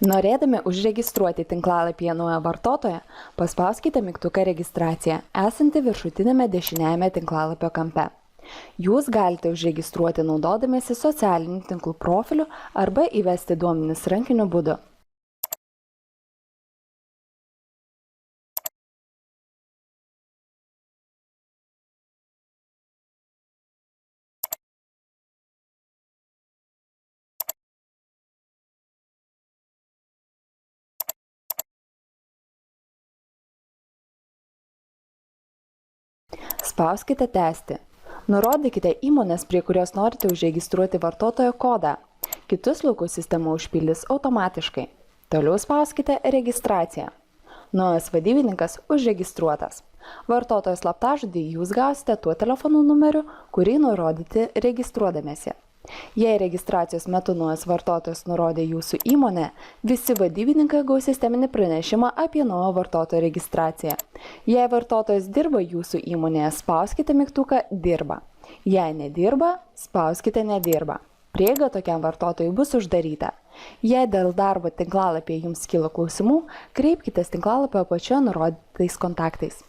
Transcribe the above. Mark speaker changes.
Speaker 1: Norėdami užregistruoti tinklalapyje naują vartotoją, paspauskite mygtuką registracija, esantį viršutiniame dešiniajame tinklalapio kampe. Jūs galite užregistruoti naudodamiesi socialinių tinklų profiliu arba įvesti duomenis rankiniu būdu. Spauskite tęsti. Nurodykite įmonės, prie kurios norite užregistruoti vartotojo kodą. Kitus laukus sistema užpildys automatiškai. Toliau spauskite registraciją. Naujas vadybininkas užregistruotas. Vartotojo slaptažodį jūs gausite tuo telefonų numeriu, kurį nurodyti registruodamiesi. Jei registracijos metu naujas vartotojas nurodė jūsų įmonę, visi vadybininkai gaus sisteminį pranešimą apie naujo vartotojo registraciją. Jei vartotojas dirba jūsų įmonėje, spauskite mygtuką dirba. Jei nedirba, spauskite nedirba. Prieiga tokiam vartotojui bus uždaryta. Jei dėl darbo tinklalapyje jums kilo klausimų, kreipkitės tinklalapio apačioje nurodytais kontaktais.